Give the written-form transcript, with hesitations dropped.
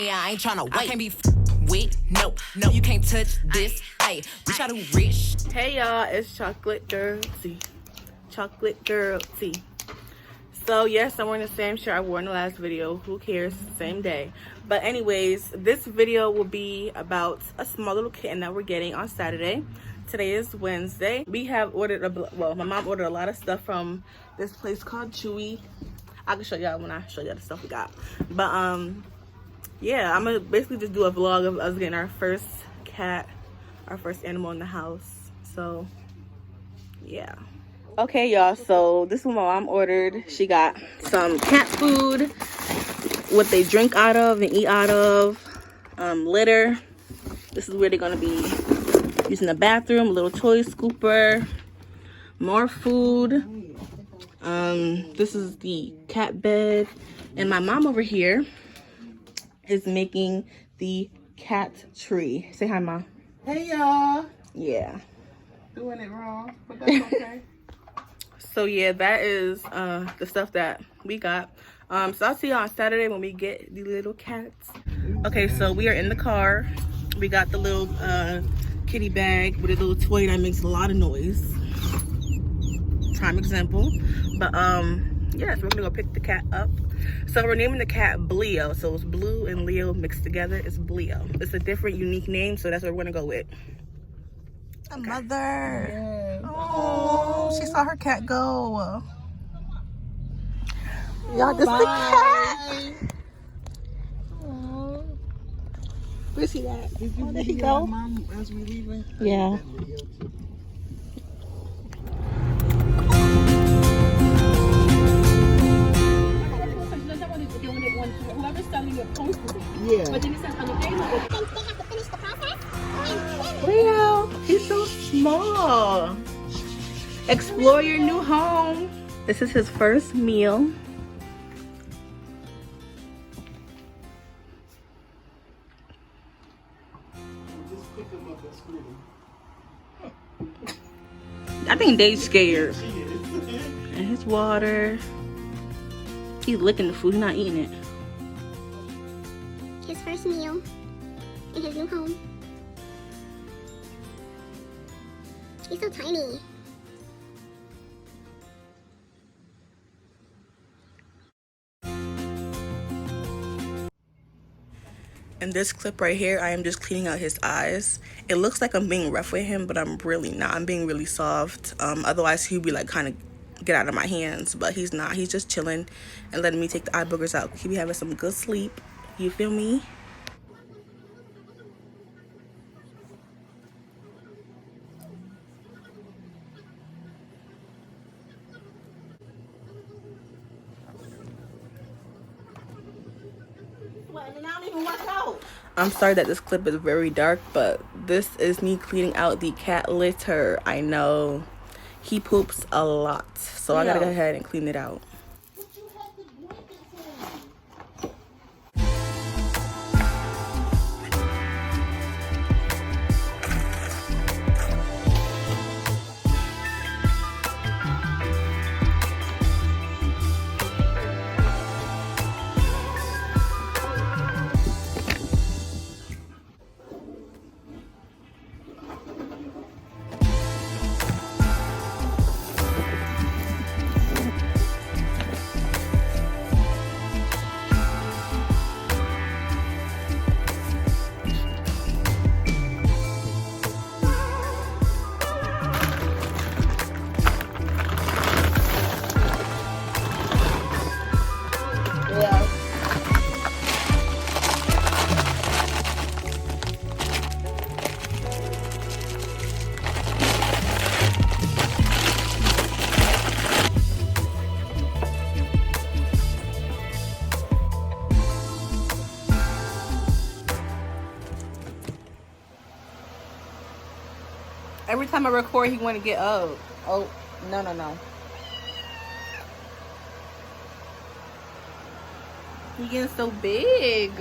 Yeah, I ain't tryna wait. I can't be with, no, you can't touch this. Hey, bitch, I do rich. Hey y'all, it's Chocolate Girl T. Chocolate Girl T. So yes, I'm wearing the same shirt I wore in the last video. Who cares? Same day. But anyways, this video will be about a small little kitten that we're getting on Saturday. Today is Wednesday. We have ordered my mom ordered a lot of stuff from this place called Chewy. I can show y'all when I show y'all the stuff we got. But yeah, I'm gonna basically just do a vlog of us getting our first cat, our first animal in the house. So yeah. Okay y'all, so this is what my mom ordered. She got some cat food, what they drink out of and eat out of, litter. This is where they're gonna be using the bathroom, a little toy scooper, more food. This is the cat bed, and my mom over here is making the cat tree. Say hi, Mom. Hey y'all. Yeah. Doing it wrong, but that's okay. So yeah, that is the stuff that we got. So I'll see y'all on Saturday when we get the little cats. Okay, so we are in the car. We got the little kitty bag with a little toy that makes a lot of noise. Prime example. But yeah, so we're gonna go pick the cat up. So we're naming the cat Bleo. So it's Blue and Leo mixed together. It's Bleo. It's a different, unique name, so that's what we're gonna go with. A mother. Yes. Oh, she saw her cat go. Y'all, this is the cat. Oh. Where's he at? Did you There he go. Mom as we leaving? Yeah. Whoever's selling it posted it. Yeah. But then it says on the table. They have to finish the process. Leo, he's so small. Explore your new home. This is his first meal. Just pick him up at school. I think Dave's scared. She is. And his water. He's licking the food, he's not eating it. His first meal in his new home. He's so tiny. In this clip right here, I am just cleaning out his eyes. It looks like I'm being rough with him, but I'm really not. I'm being really soft. Otherwise, he'd be like kind of get out of my hands, but he's not. He's just chilling and letting me take the eye boogers out. He be having some good sleep. You feel me? I'm sorry that this clip is very dark, but this is me cleaning out the cat litter. I know he poops a lot, so I gotta go ahead and clean it out. Every time I record, he want to get up. Oh, no. He getting so big.